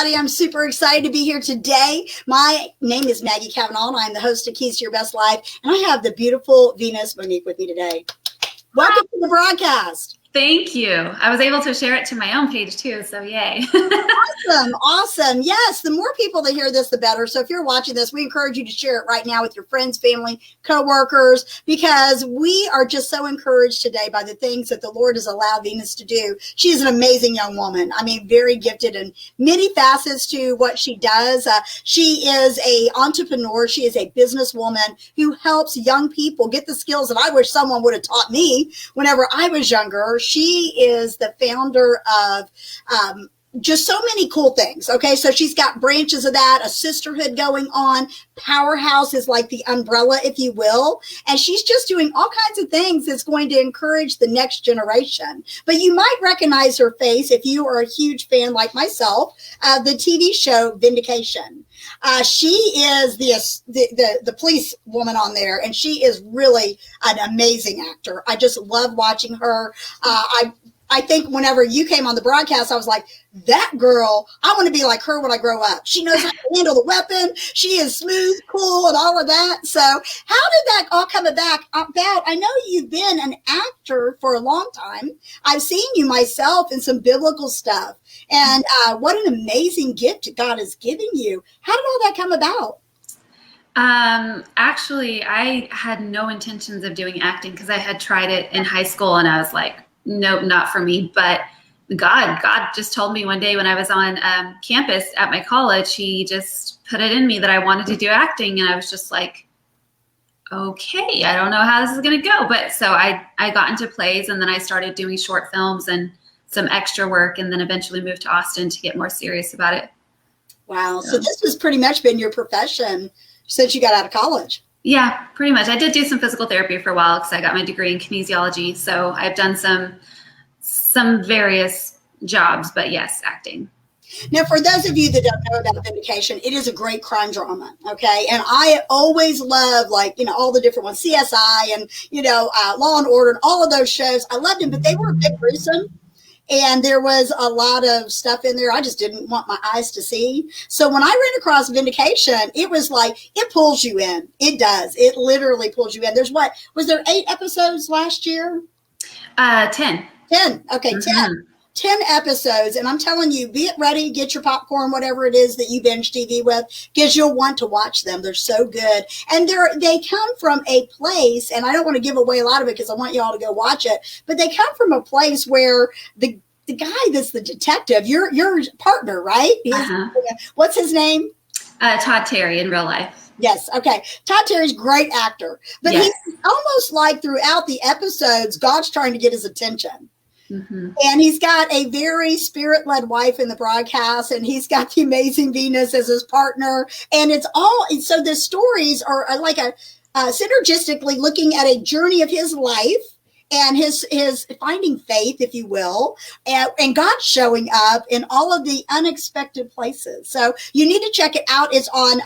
everybody. I'm super excited to be here today. My name is Maggie Cavanaugh, and I'm the host of Keys to Your Best Life. And I have the beautiful Venus Monique with me today. Welcome to the broadcast. Thank you. I was able to share it to my own page too, so yay. Awesome. Yes, the more people that hear this, the better. So if you're watching this, we encourage you to share it right now with your friends, family, coworkers, because we are just so encouraged today by the things that the Lord has allowed Venus to do. She is an amazing young woman. I mean, very gifted in many facets to what she does. She is an entrepreneur. She is a businesswoman who helps young people get the skills that I wish someone would have taught me whenever I was younger. She is the founder of just so many cool things. Okay, so she's got branches of that, a sisterhood going on. Powerhouse is like the umbrella, if you will. And she's just doing all kinds of things that's going to encourage the next generation. But you might recognize her face if you are a huge fan like myself of the TV show Vindication. She is the police woman on there, and she is really an amazing actor. I just love watching her. I think whenever you came on the broadcast, I was like, that girl, I want to be like her when I grow up. She knows how to handle the weapon. She is smooth, cool, and all of that. So how did that all come about? I know you've been an actor for a long time. I've seen you myself in some biblical stuff. And what an amazing gift God has given you. How did all that come about? Actually, I had no intentions of doing acting because I had tried it in high school and I was like, nope, not for me. But God just told me one day when I was on campus at my college, he just put it in me that I wanted to do acting. And I was just like, okay, I don't know how this is going to go. But so I got into plays, and then I started doing short films and some extra work, and then eventually moved to Austin to get more serious about it. Wow. So this has pretty much been your profession since you got out of college. Yeah, pretty much. I did do some physical therapy for a while because I got my degree in kinesiology. So I've done some various jobs, but yes, acting. Now, for those of you that don't know about Vindication, it is a great crime drama, okay? And I always love, all the different ones, CSI and, Law and Order and all of those shows. I loved them, but they were a bit gruesome. And there was a lot of stuff in there I just didn't want my eyes to see. So when I ran across Vindication, it was like, it pulls you in. It does. It literally pulls you in. Was there 8 episodes last year? 10. 10. Okay, Mm-hmm. 10 episodes. And I'm telling you, be it ready, get your popcorn, whatever it is that you binge TV with, because you'll want to watch them. They're so good. And they come from a place, and I don't want to give away a lot of it because I want you all to go watch it, but they come from a place where the guy that's the detective, your partner, right? What's his name? Todd Terry in real life. Yes. Okay. Todd Terry's a great actor, but yes. He's almost like throughout the episodes, God's trying to get his attention. Mm-hmm. And he's got a very spirit-led wife in the broadcast, and he's got the amazing Venus as his partner. And so the stories are like synergistically looking at a journey of his life and his finding faith, if you will, and God showing up in all of the unexpected places. So you need to check it out. It's on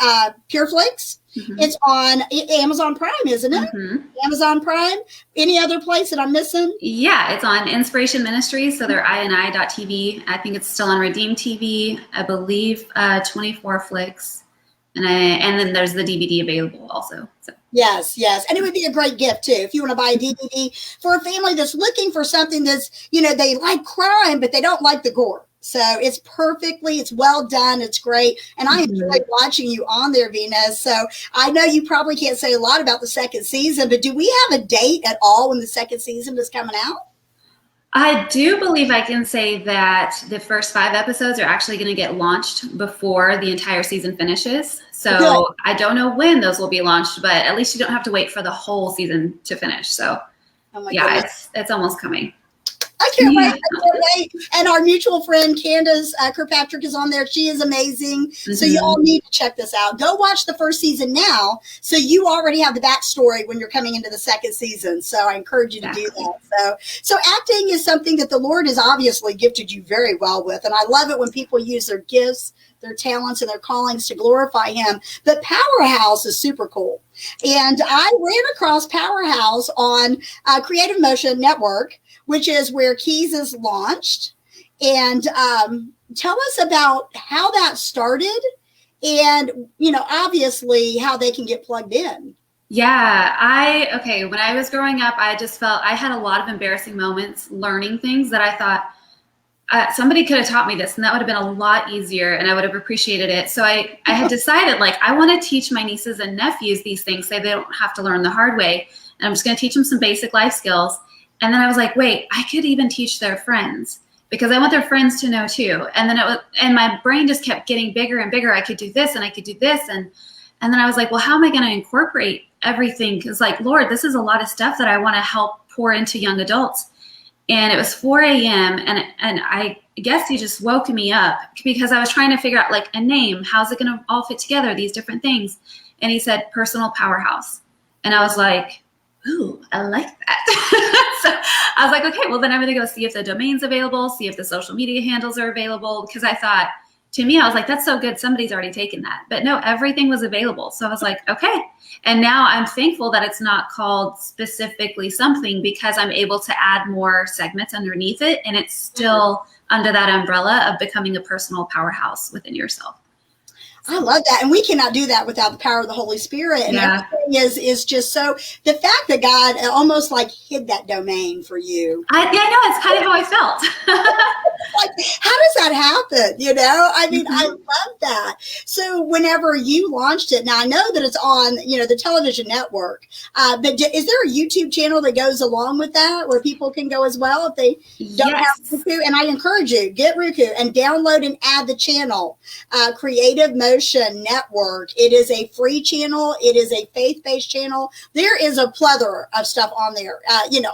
PureFlix. Mm-hmm. It's on Amazon Prime, isn't it? Mm-hmm. Amazon Prime. Any other place that I'm missing? Yeah, it's on Inspiration Ministries, so they're ini.tv. I think it's still on Redeem TV. I believe 24 Flix, and then there's the DVD available also. So. Yes. And it would be a great gift too if you want to buy a DVD for a family that's looking for something that's, they like crime, but they don't like the gore. So it's well done. It's great. And I enjoyed watching you on there, Venus. So I know you probably can't say a lot about the second season, but do we have a date at all when the second season is coming out? I do believe I can say that the first 5 episodes are actually going to get launched before the entire season finishes. So good. I don't know when those will be launched, but at least you don't have to wait for the whole season to finish. So goodness. It's almost coming. I can't wait. And our mutual friend, Candace Kirkpatrick, is on there. She is amazing. Mm-hmm. So you all need to check this out. Go watch the first season now, so you already have the backstory when you're coming into the second season. So I encourage you to do that. So acting is something that the Lord has obviously gifted you very well with. And I love it when people use their gifts, their talents, and their callings to glorify Him. But Powerhouse is super cool. And I ran across Powerhouse on Creative Motion Network, which is where Keys is launched. And tell us about how that started and, obviously how they can get plugged in. Yeah, when I was growing up, I just felt I had a lot of embarrassing moments learning things that I thought somebody could have taught me this and that would have been a lot easier and I would have appreciated it. So I had decided, like, I want to teach my nieces and nephews these things so they don't have to learn the hard way. And I'm just going to teach them some basic life skills. And then I was like, wait, I could even teach their friends because I want their friends to know too. And then and my brain just kept getting bigger and bigger. I could do this and I could do this. And then I was like, well, how am I going to incorporate everything? Because, like, Lord, this is a lot of stuff that I want to help pour into young adults. And it was 4 a.m. and I guess he just woke me up because I was trying to figure out, like, a name. How's it going to all fit together, these different things? And he said, Personal Powerhouse. And I was like, ooh, I like that. So I was like, okay, well, then I'm going to go see if the domain's available, see if the social media handles are available. Because I thought, to me, I was like, that's so good. Somebody's already taken that. But no, everything was available. So I was like, okay. And now I'm thankful that it's not called specifically something because I'm able to add more segments underneath it. And it's still under that umbrella of becoming a personal powerhouse within yourself. I love that. And we cannot do that without the power of the Holy Spirit. And everything is just so, the fact that God almost like hid that domain for you. I know. It's kind of how I felt. Like, how does that happen? I mean, I love that. So whenever you launched it, now I know that it's on, the television network, but is there a YouTube channel that goes along with that where people can go as well if they don't have Roku? And I encourage you, get Roku and download and add the channel, Creative Motion Network. It is a free channel. It is a faith-based channel. There is a plethora of stuff on there,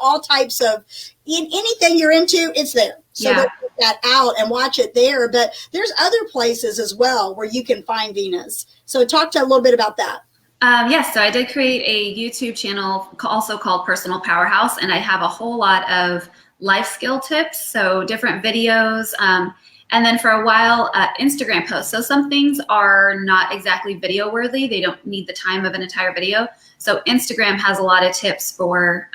all types of, anything you're into, it's there. So go check that out and watch it there. But there's other places as well where you can find Venus. So talk to a little bit about that. Yes, so I did create a YouTube channel also called Personal Powerhouse, and I have a whole lot of life skill tips, so different videos, and then for a while, Instagram posts. So some things are not exactly video worthy. They don't need the time of an entire video. So Instagram has a lot of tips for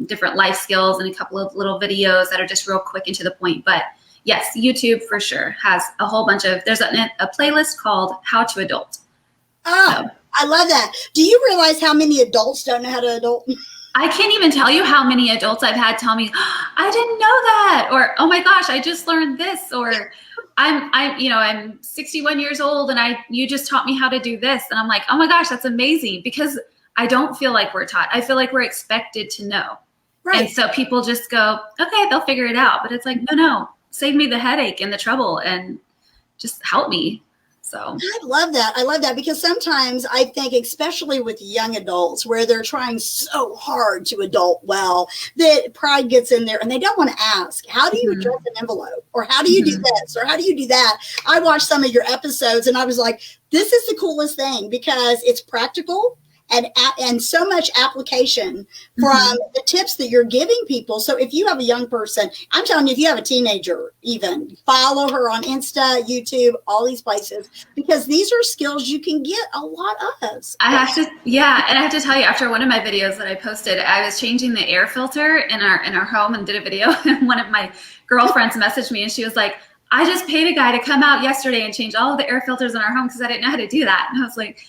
different life skills and a couple of little videos that are just real quick and to the point. But yes, YouTube for sure has a whole bunch of, there's a playlist called How to Adult. Oh, so, I love that. Do you realize how many adults don't know how to adult? I can't even tell you how many adults I've had tell me, oh, I didn't know that, or, oh my gosh, I just learned this, or I'm 61 years old and you just taught me how to do this. And I'm like, oh my gosh, that's amazing, because I don't feel like we're taught. I feel like we're expected to know. Right. And so people just go, okay, they'll figure it out. But it's like, no, save me the headache and the trouble and just help me. So I love that. I love that because sometimes I think, especially with young adults where they're trying so hard to adult well, that pride gets in there and they don't want to ask, how do you address an envelope? Or how do you do this? Or how do you do that? I watched some of your episodes and I was like, this is the coolest thing because it's practical. And so much application from the tips that you're giving people. So if you have a young person, I'm telling you, if you have a teenager, even follow her on Insta, YouTube, all these places, because these are skills you can get a lot of. I have to tell you, after one of my videos that I posted, I was changing the air filter in our home and did a video. And one of my girlfriends messaged me and she was like, I just paid a guy to come out yesterday and change all of the air filters in our home because I didn't know how to do that. And I was like,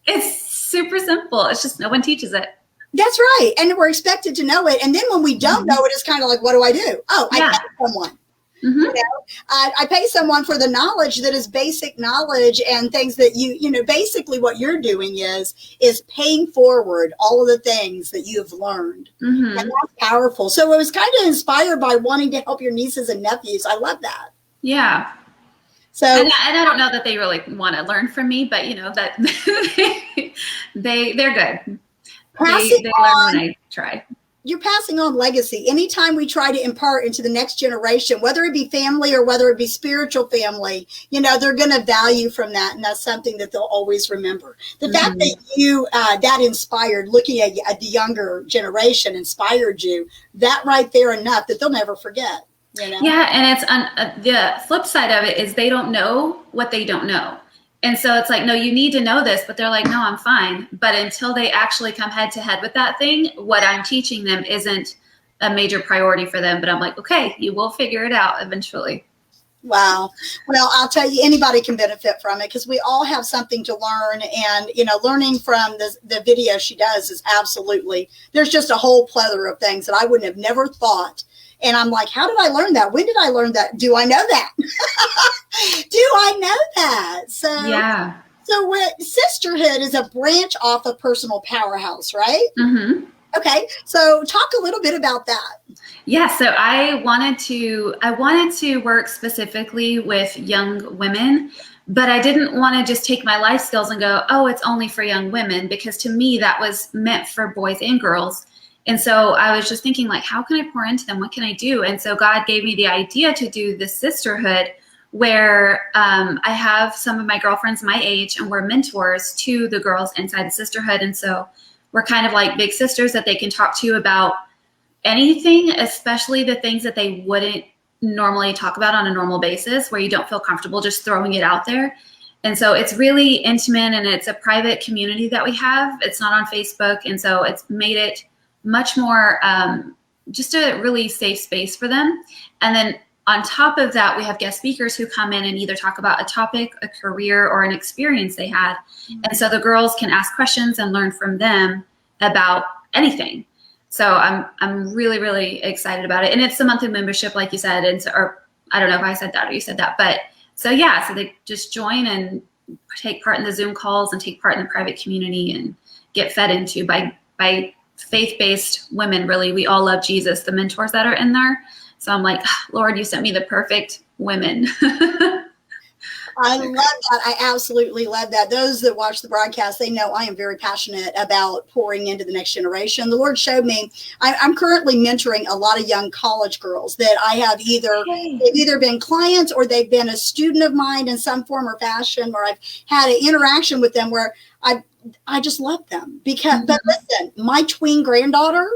it's super simple. It's just no one teaches it. That's right. And we're expected to know it. And then when we don't know it, it's kind of like, what do I do? Oh, I pay someone. I pay someone for the knowledge that is basic knowledge and things that basically what you're doing is paying forward all of the things that you've learned. And that's powerful. So it was kind of inspired by wanting to help your nieces and nephews. I love that. Yeah. So, and I don't know that they really want to learn from me, but that they're good. They learn when I try. You're passing on legacy. Anytime we try to impart into the next generation, whether it be family or whether it be spiritual family, they're going to value from that. And that's something that they'll always remember. The fact that you, that inspired, looking at the younger generation inspired you, that right there enough that they'll never forget. Yeah, and it's the flip side of it is they don't know what they don't know. And so it's like, no, you need to know this, but they're like, no, I'm fine. But until they actually come head to head with that thing, what I'm teaching them isn't a major priority for them. But I'm like, okay, you will figure it out eventually. Wow. Well, I'll tell you, anybody can benefit from it because we all have something to learn. And, learning from the video she does is absolutely, there's just a whole plethora of things that I wouldn't have never thought. And I'm like, how did I learn that? When did I learn that? Do I know that? Do I know that? So, yeah. So what Sisterhood is a branch off of Personal Powerhouse, right? Mm-hmm. Okay. So talk a little bit about that. Yeah, so I wanted to work specifically with young women, but I didn't want to just take my life skills and go, oh, it's only for young women, because to me that was meant for boys and girls. And so I was just thinking, like, how can I pour into them? What can I do? And so God gave me the idea to do the Sisterhood, where I have some of my girlfriends my age, and we're mentors to the girls inside the Sisterhood. And so we're kind of like big sisters that they can talk to about anything, especially the things that they wouldn't normally talk about on a normal basis, where you don't feel comfortable just throwing it out there. And so it's really intimate, and it's a private community that we have. It's not on Facebook. And so it's made it much more just a really safe space for them. And then on top of that, we have guest speakers who come in and either talk about a topic, a career, or an experience they had. And so the girls can ask questions and learn from them about anything. So I'm really, really excited about it. And it's a monthly membership, like you said. And so, or I don't know if I said that or you said that, but so yeah, so they just join and take part in the Zoom calls and take part in the private community and get fed into by faith-based women. Really, we all love Jesus, the mentors that are in there. So I'm like, Lord, you sent me the perfect women. I love that. I absolutely love that. Those that watch the broadcast, they know I am very passionate about pouring into the next generation. The Lord showed me, I'm currently mentoring a lot of young college girls that I have they've either been clients or they've been a student of mine in some form or fashion, or I've had an interaction with them where I just love them. Because, but listen, my tween granddaughter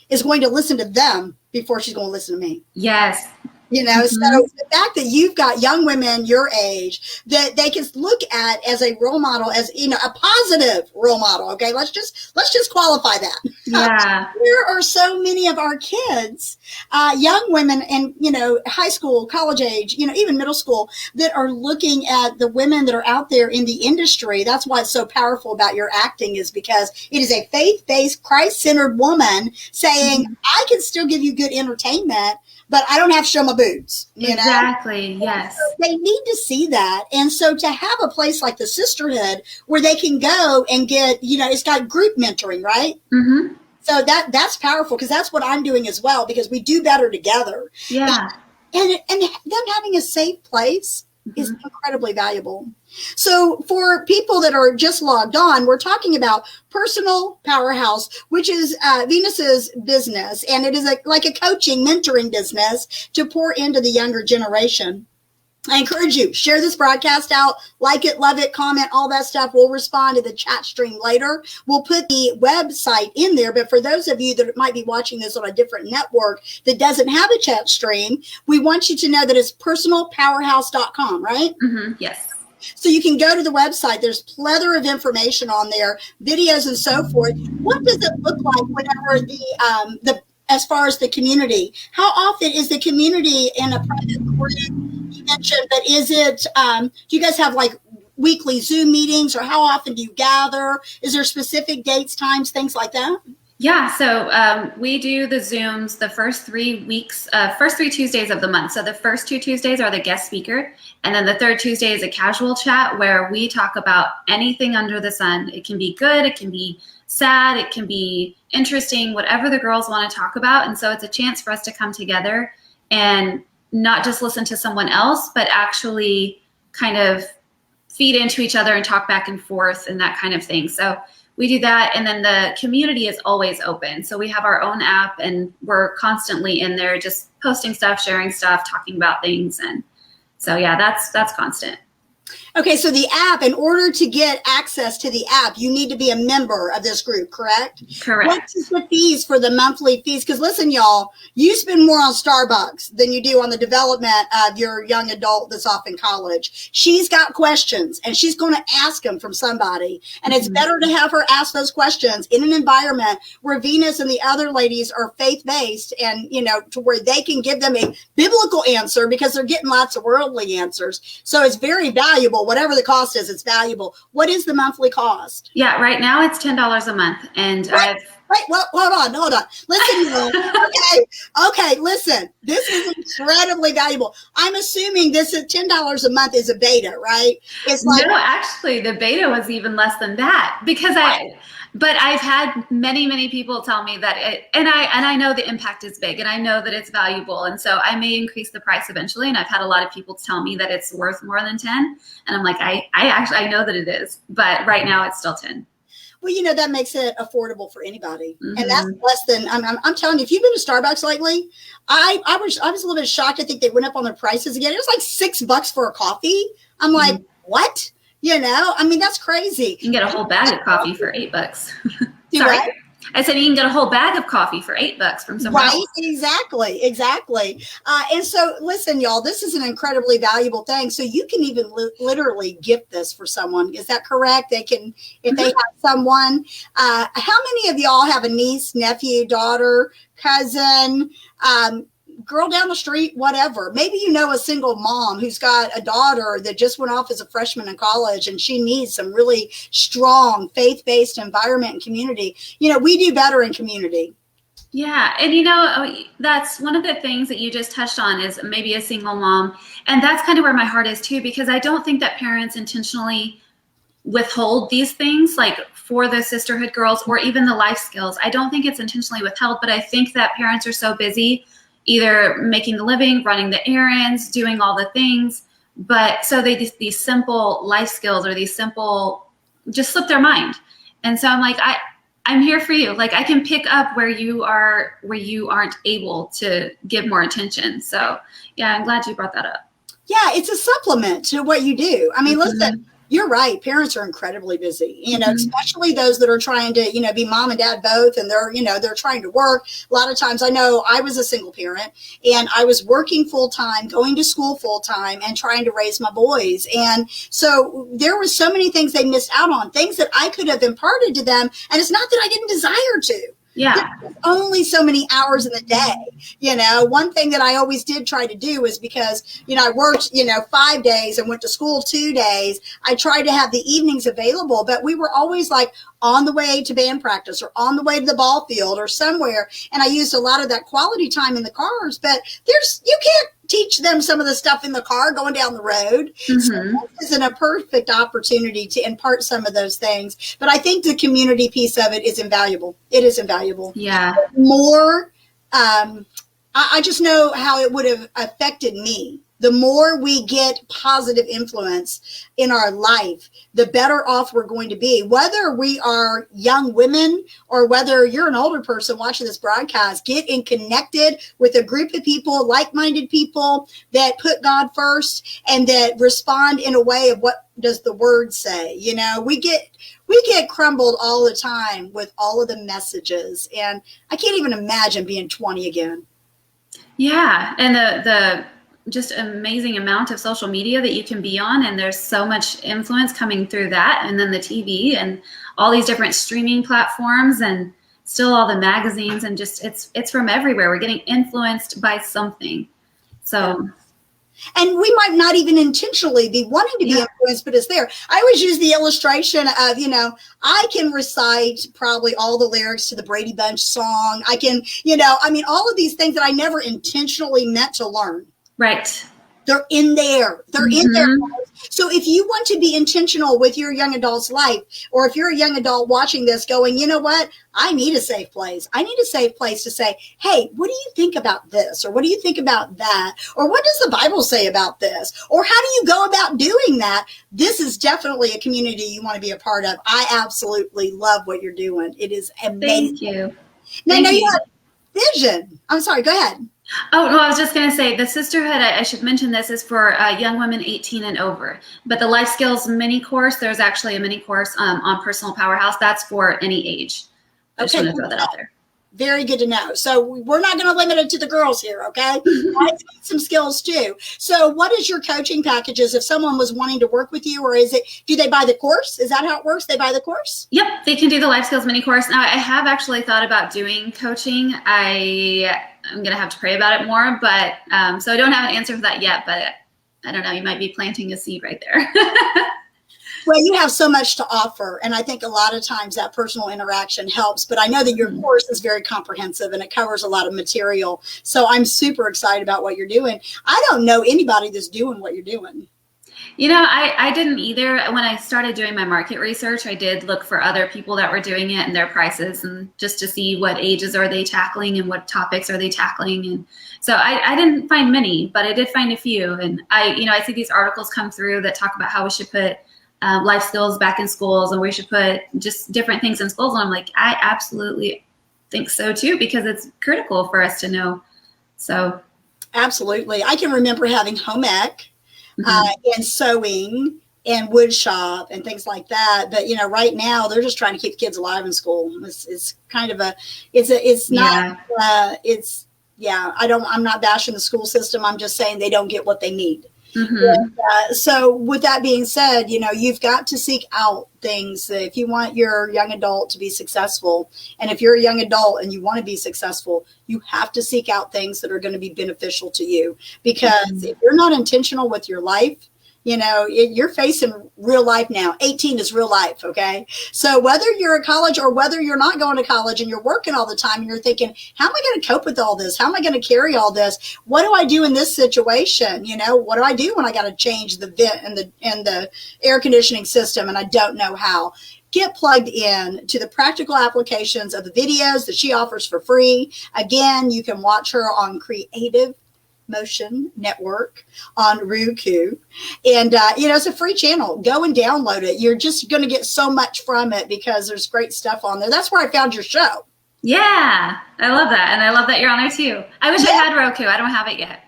is going to listen to them before she's going to listen to me. Yes. So the fact that you've got young women your age that they can look at as a role model, as a positive role model. Okay, let's just qualify that. Yeah, there are so many of our kids, young women, and high school, college age, even middle school, that are looking at the women that are out there in the industry. That's why it's so powerful about your acting, is because it is a faith-based, Christ-centered woman saying, I can still give you good entertainment, but I don't have to show my boobs. Exactly. Yes. So they need to see that. And so to have a place like the Sisterhood where they can go and get, it's got group mentoring, right? Mm-hmm. So that's powerful, because that's what I'm doing as well, because we do better together. Yeah. And them having a safe place is incredibly valuable. So for people that are just logged on, we're talking about Personal Powerhouse, which is Venus's business. And it is like a coaching, mentoring business to pour into the younger generation. I encourage you, share this broadcast out, like it, love it, comment, all that stuff. We'll respond to the chat stream later. We'll put the website in there. But for those of you that might be watching this on a different network that doesn't have a chat stream, we want you to know that it's personalpowerhouse.com, right? Mm-hmm. Yes. So you can go to the website. There's plethora of information on there, videos and so forth. What does it look like whenever the as far as the community? How often is the community in a private group? You mentioned, but is it, do you guys have like weekly Zoom meetings, or how often do you gather? Is there specific dates, times, things like that? Yeah, so we do the Zooms the first 3 weeks, first 3 Tuesdays of the month. So the first 2 Tuesdays are the guest speaker. And then the third Tuesday is a casual chat where we talk about anything under the sun. It can be good, it can be sad, it can be interesting, whatever the girls want to talk about. And so it's a chance for us to come together and not just listen to someone else, but actually kind of feed into each other and talk back and forth and that kind of thing. So we do that. And then the community is always open. So we have our own app, and we're constantly in there just posting stuff, sharing stuff, talking about things. And so, yeah, that's constant. Okay, so the app, in order to get access to the app, you need to be a member of this group, correct? Correct. What is the fees for the monthly fees? Because listen, y'all, you spend more on Starbucks than you do on the development of your young adult that's off in college. She's got questions, and she's going to ask them from somebody. And it's better to have her ask those questions in an environment where Venus and the other ladies are faith-based, and, you know, to where they can give them a biblical answer, because they're getting lots of worldly answers. So it's very valuable. Whatever the cost is, it's valuable. What is the monthly cost? Yeah, right now it's $10 a month, and Well, hold on. Listen, okay, listen. This is incredibly valuable. I'm assuming this is $10 a month is a beta, right? It's like, no, actually, the beta was even less than that, because but I've had many people tell me that I know the impact is big, and I know that it's valuable, and so I may increase the price eventually. And I've had a lot of people tell me that it's worth more than 10, and I'm like, I know that it is, but right now it's still 10. well, you know, that makes it affordable for anybody, and that's less than. I'm telling you, if you've been to Starbucks lately, I was a little bit shocked. I think they went up on their prices again. It was like $6 for a coffee. I'm like, what? You know, I mean, that's crazy. You can get a whole bag of coffee for $8. Do Sorry. what? I said you can get a whole bag of coffee for $8 from somewhere else. Exactly. And so, listen, y'all, this is an incredibly valuable thing. So you can even literally gift this for someone. Is that correct? They can, if they have someone. How many of y'all have a niece, nephew, daughter, cousin, girl down the street, whatever? Maybe you know a single mom who's got a daughter that just went off as a freshman in college, and she needs some really strong faith-based environment and community. You know, we do better in community. Yeah. And, you know, that's one of the things that you just touched on, is maybe a single mom. And that's kind of where my heart is too, because I don't think that parents intentionally withhold these things, like for the sisterhood girls or even the life skills. I don't think it's intentionally withheld, but I think that parents are so busy either making the living, running the errands, doing all the things. But so these simple life skills, or these simple, just slip their mind. And so I'm like, I'm here for you. Like, I can pick up where you aren't able to give more attention. So yeah, I'm glad you brought that up. Yeah, it's a supplement to what you do. I mean, listen, you're right. Parents are incredibly busy, you know, especially those that are trying to, you know, be mom and dad both, and they're trying to work. A lot of times, I know I was a single parent, and I was working full time, going to school full time, and trying to raise my boys. And so there were so many things they missed out on, things that I could have imparted to them. And it's not that I didn't desire to. Yeah. There's only so many hours in the day. You know, one thing that I always did try to do is, because, you know, I worked, 5 days and went to school 2 days. I tried to have the evenings available, but we were always like on the way to band practice or on the way to the ball field or somewhere. And I used a lot of that quality time in the cars, but you can't teach them some of the stuff in the car going down the road. So this isn't a perfect opportunity to impart some of those things. But I think the community piece of it is invaluable. It is invaluable. Yeah. More, I just know how it would have affected me. The more we get positive influence in our life, the better off we're going to be. Whether we are young women or whether you're an older person watching this broadcast, get in connected with a group of people, like-minded people that put God first and that respond in a way of what does the word say. You know, we get crumbled all the time with all of the messages, and I can't even imagine being 20 again. Yeah, and the just amazing amount of social media that you can be on, and there's so much influence coming through that, and then the TV and all these different streaming platforms, and still all the magazines, and just it's from everywhere. We're getting influenced by something. So and we might not even intentionally be wanting to be influenced, but it's there. I always use the illustration of, I can recite probably all the lyrics to the Brady Bunch song. I can, all of these things that I never intentionally meant to learn. Right. They're in there. They're in there. So if you want to be intentional with your young adult's life, or if you're a young adult watching this going, you know what? I need a safe place. I need a safe place to say, hey, what do you think about this? Or what do you think about that? Or what does the Bible say about this? Or how do you go about doing that? This is definitely a community you want to be a part of. I absolutely love what you're doing. It is amazing. Thank you. Now, you have vision. I'm sorry, go ahead. Oh, no, I was just going to say the Sisterhood, I should mention this, is for young women 18 and over. But the Life Skills mini course, there's actually a mini course on Personal Powerhouse. That's for any age. I just want to throw that out there. Very good to know. So we're not going to limit it to the girls here, okay? I need some skills too. So what is your coaching packages if someone was wanting to work with you, or do they buy the course? Is that how it works? They buy the course? Yep, they can do the Life Skills mini course. Now, I have actually thought about doing coaching. I'm going to have to pray about it more, but so I don't have an answer for that yet, but I don't know, you might be planting a seed right there. Well, you have so much to offer, and I think a lot of times that personal interaction helps, but I know that your course is very comprehensive and it covers a lot of material. So I'm super excited about what you're doing. I don't know anybody that's doing what you're doing. You know, I didn't either. When I started doing my market research, I did look for other people that were doing it and their prices, and just to see what ages are they tackling and what topics are they tackling. And so I didn't find many, but I did find a few. And I see these articles come through that talk about how we should put life skills back in schools, and we should put just different things in schools. And I'm like, I absolutely think so too, because it's critical for us to know. So absolutely. I can remember having home ec and sewing and wood shop and things like that. But, right now they're just trying to keep kids alive in school. It's kind of I'm not bashing the school system. I'm just saying they don't get what they need. So with that being said, you've got to seek out things if you want your young adult to be successful. And if you're a young adult and you want to be successful, you have to seek out things that are going to be beneficial to you, because if you're not intentional with your life, you're facing real life now. 18 is real life. Okay. So whether you're at college or whether you're not going to college and you're working all the time and you're thinking, how am I going to cope with all this? How am I going to carry all this? What do I do in this situation? What do I do when I got to change the vent and the air conditioning system and I don't know how? Get plugged in to the practical applications of the videos that she offers for free. Again, you can watch her on Creative Motion Network on Roku, and it's a free channel. Go and download it. You're just going to get so much from it because there's great stuff on there. That's where I found your show. Yeah, I love that, and I love that you're on there too. I wish I had Roku. I don't have it yet.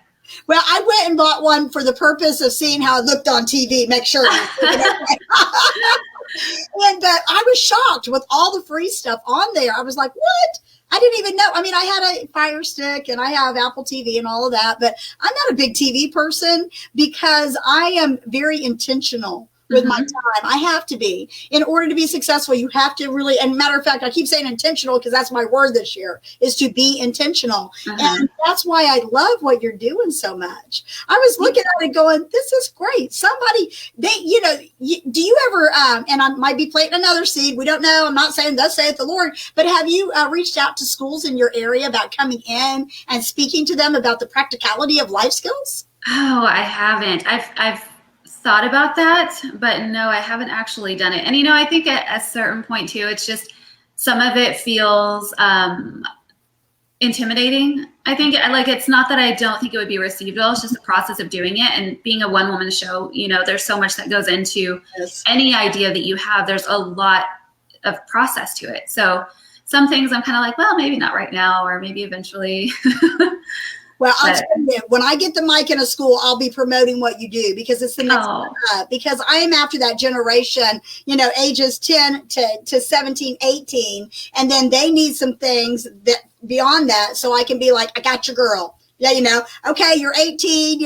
Well, I went and bought one for the purpose of seeing how it looked on TV. Make sure. And I was shocked with all the free stuff on there. I was like, what? I didn't even know. I mean, I had a Fire Stick and I have Apple TV and all of that, but I'm not a big TV person because I am very intentional with my time. I have to be. In order to be successful, you have to really, and matter of fact, I keep saying intentional because that's my word this year, is to be intentional. And that's why I love what you're doing so much. I was looking at it going, this is great. Somebody, do you ever, and I might be planting another seed. We don't know. I'm not saying thus saith the Lord, but have you reached out to schools in your area about coming in and speaking to them about the practicality of life skills? Oh, I haven't. I've thought about that, but no, I haven't actually done it. And I think at a certain point too, it's just some of it feels intimidating. I think it's not that I don't think it would be received well. It's just the process of doing it, and being a one-woman show. There's so much that goes into any idea that you have. There's a lot of process to it. So some things I'm kind of like, well, maybe not right now, or maybe eventually. Well, I'll tell you, when I get the mic in a school, I'll be promoting what you do because it's the next step up. Because I am after that generation, ages 10 to 17, 18. And then they need some things that beyond that. So I can be like, I got your girl. Yeah, okay, you're 18,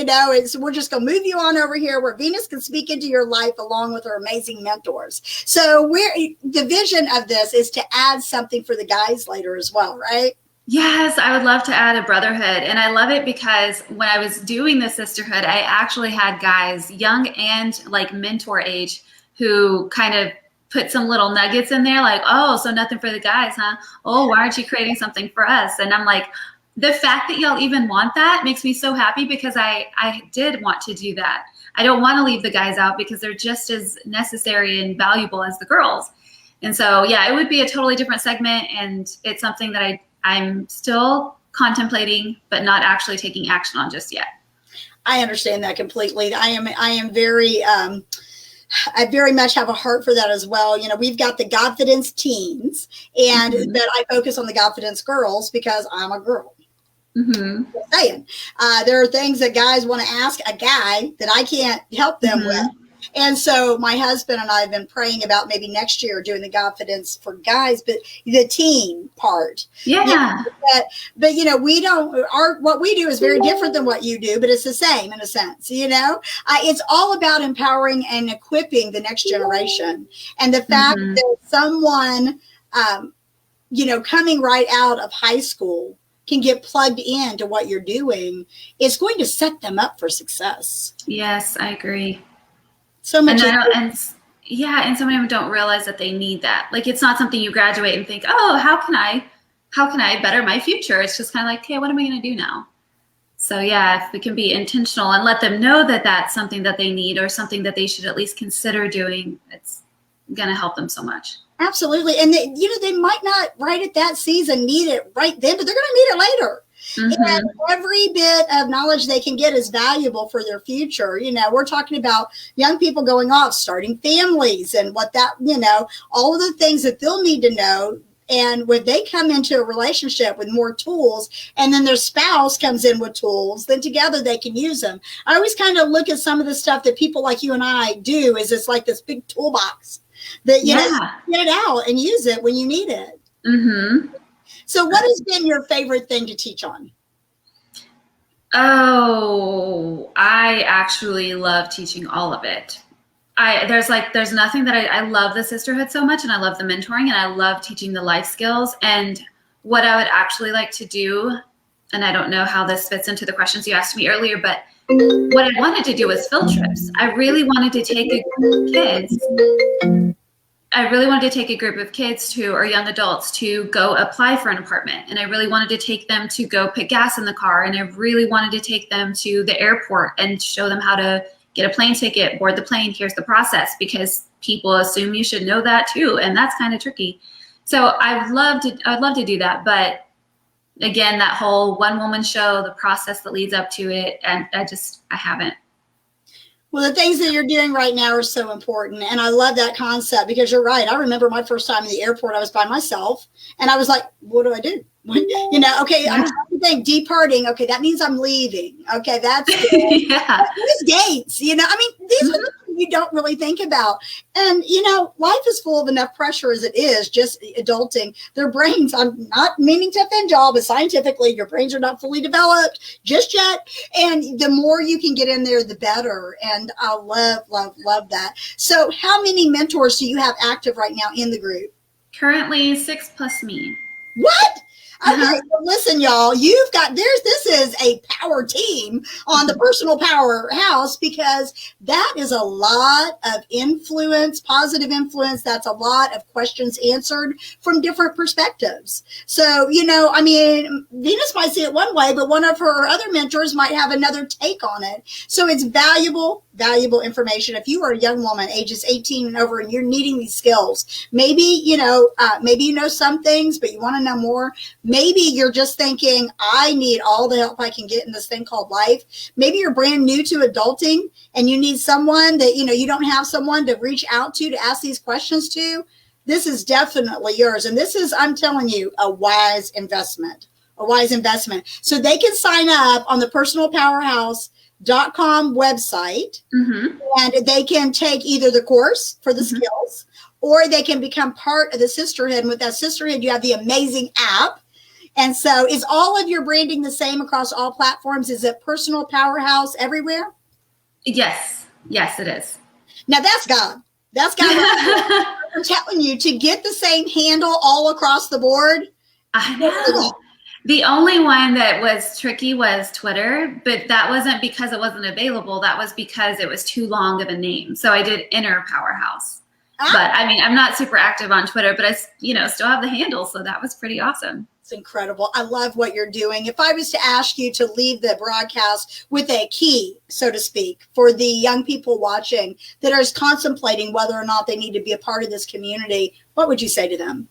we're just going to move you on over here where Venus can speak into your life along with her amazing mentors. So the vision of this is to add something for the guys later as well, right? Yes, I would love to add a brotherhood. And I love it because when I was doing the sisterhood, I actually had guys, young and like mentor age, who kind of put some little nuggets in there like, oh, so nothing for the guys, huh? Oh, why aren't you creating something for us? And I'm like, the fact that y'all even want that makes me so happy, because I did want to do that. I don't want to leave the guys out because they're just as necessary and valuable as the girls. And so, yeah, it would be a totally different segment. And it's something that I'm still contemplating, but not actually taking action on just yet. I understand that completely. I am very, I very much have a heart for that as well. We've got the Godfidence teens, and but I focus on the Godfidence girls because I'm a girl. Mm-hmm. Saying. There are things that guys want to ask a guy that I can't help them Mm-hmm. with. And so my husband and I have been praying about maybe next year doing the confidence for guys, but the teen part. Yeah. But we don't, what we do is very different than what you do, but it's the same in a sense, it's all about empowering and equipping the next generation. And the fact Mm-hmm. that someone, coming right out of high school can get plugged into what you're doing is going to set them up for success. Yes, I agree. So much. And so many of them don't realize that they need that. Like, it's not something you graduate and think, oh, how can I better my future? It's just kind of like, okay, what am I going to do now? So yeah, if we can be intentional and let them know that that's something that they need or something that they should at least consider doing, it's going to help them so much. Absolutely. And they might not right at that season need it right then, but they're going to need it later. Mm-hmm. And every bit of knowledge they can get is valuable for their future. We're talking about young people going off, starting families, and what that, all of the things that they'll need to know. And when they come into a relationship with more tools, and then their spouse comes in with tools, then together they can use them. I always kind of look at some of the stuff that people like you and I do is it's like this big toolbox that, get it out and use it when you need it. Mm-hmm. So what has been your favorite thing to teach on? Oh, I actually love teaching all of it. There's nothing that I love the sisterhood so much, and I love the mentoring, and I love teaching the life skills. And what I would actually like to do, and I don't know how this fits into the questions you asked me earlier, but what I wanted to do was field trips. I really wanted to take a group of kids or young adults to go apply for an apartment. And I really wanted to take them to go put gas in the car. And I really wanted to take them to the airport and show them how to get a plane ticket, board the plane. Here's the process, because people assume you should know that too. And that's kind of tricky. So I'd love to do that. But again, that whole one woman show, the process that leads up to it, and I haven't. Well, the things that you're doing right now are so important. And I love that concept, because you're right. I remember my first time in the airport, I was by myself and I was like, what do I do? Okay, yeah. I'm trying to think, departing. Okay, that means I'm leaving. Okay, that's yeah. These gates, these are the things you don't really think about. And, life is full of enough pressure as it is, just adulting. Their brains, I'm not meaning to offend y'all, but scientifically, your brains are not fully developed just yet. And the more you can get in there, the better. And I love that. So how many mentors do you have active right now in the group? Currently 6 plus me. What? Okay, so listen, y'all, this is a power team on the Personal Powerhouse, because that is a lot of influence, positive influence. That's a lot of questions answered from different perspectives. So, Venus might see it one way, but one of her other mentors might have another take on it. So it's valuable information. If you are a young woman, ages 18 and over, and you're needing these skills, maybe you know some things, but you want to know more. Maybe you're just thinking, I need all the help I can get in this thing called life. Maybe you're brand new to adulting and you need someone that, you don't have someone to reach out to ask these questions to. This is definitely yours. And this is, I'm telling you, a wise investment. So they can sign up on the personalpowerhouse.com website, and they can take either the course for the skills, or they can become part of the Sisterhood. And with that Sisterhood, you have the amazing app. And so is all of your branding the same across all platforms? Is it Personal Powerhouse everywhere? Yes, it is. Now that's God. I'm telling you, to get the same handle all across the board. I know. The only one that was tricky was Twitter, but that wasn't because it wasn't available. That was because it was too long of a name. So I did Inner Powerhouse. But I'm not super active on Twitter, but I, still have the handle. So that was pretty awesome. It's incredible. I love what you're doing. If I was to ask you to leave the broadcast with a key, so to speak, for the young people watching that are contemplating whether or not they need to be a part of this community, what would you say to them?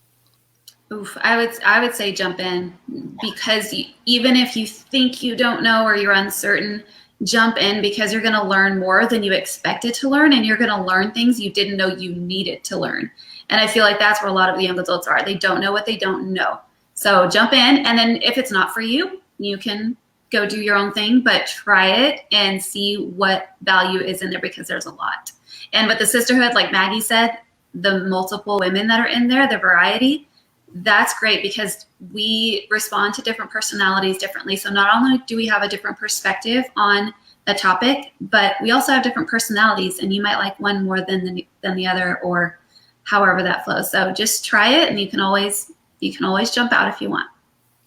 Oof, I would say jump in, because even if you think you don't know or you're uncertain, jump in, because you're going to learn more than you expected to learn, and you're going to learn things you didn't know you needed to learn. And I feel like that's where a lot of the young adults are. They don't know what they don't know. So jump in, and then if it's not for you, you can go do your own thing, but try it and see what value is in there, because there's a lot. And with the sisterhood, like Maggie said, the multiple women that are in there, the variety, that's great because we respond to different personalities differently. So not only do we have a different perspective on a topic, but we also have different personalities, and you might like one more than the other, or however that flows. So just try it, and you can always jump out if you want.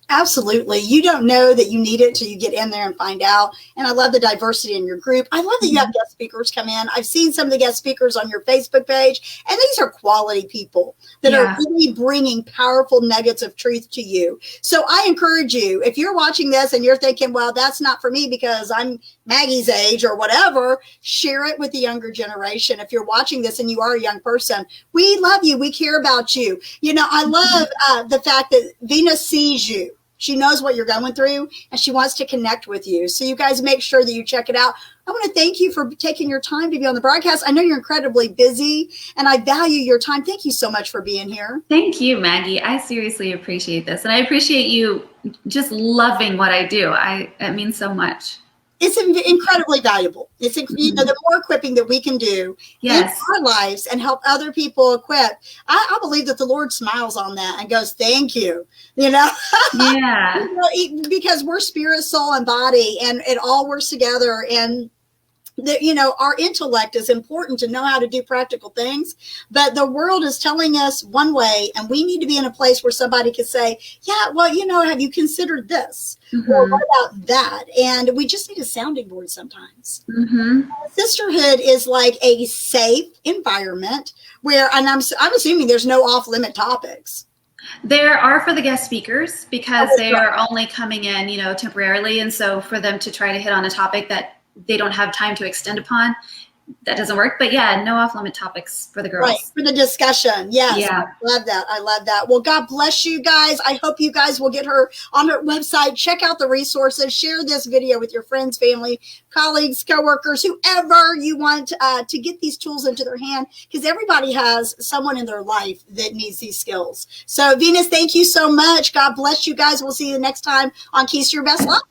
Absolutely. You don't know that you need it till you get in there and find out. And I love the diversity in your group. I love that you have guest speakers come in. I've seen some of the guest speakers on your Facebook page, and these are quality people that are really bringing powerful nuggets of truth to you. So I encourage you, if you're watching this and you're thinking, well, that's not for me because I'm Maggie's age or whatever, share it with the younger generation. If you're watching this and you are a young person, we love you. We care about you. You know, I love the fact that Venus sees you. She knows what you're going through, and she wants to connect with you. So you guys make sure that you check it out. I want to thank you for taking your time to be on the broadcast. I know you're incredibly busy, and I value your time. Thank you so much for being here. Thank you, Maggie. I seriously appreciate this. And I appreciate you just loving what I do. It means so much. It's incredibly valuable. It's, you know, the more equipping that we can do in our lives and help other people equip. I believe that the Lord smiles on that and goes, thank you, you know, because we're spirit, soul, and body, and it all works together. And that, you know, our intellect is important to know how to do practical things, but the world is telling us one way, and we need to be in a place where somebody can say, yeah, well, you know, have you considered this? Or what about that? And we just need a sounding board sometimes. Sisterhood is like a safe environment where, and I'm assuming there's no off-limit topics. There are for the guest speakers, because they are only coming in, you know, temporarily. And so for them to try to hit on a topic that they don't have time to extend upon, that doesn't work. But yeah, no off-limit topics for the girls. Right, for the discussion. Yes, yeah. I love that. I love that. Well, God bless you guys. I hope you guys will get her on her website. Check out the resources. Share this video with your friends, family, colleagues, coworkers, whoever you want to get these tools into their hand, because everybody has someone in their life that needs these skills. So, Venus, thank you so much. God bless you guys. We'll see you next time on Keys to Your Best Life.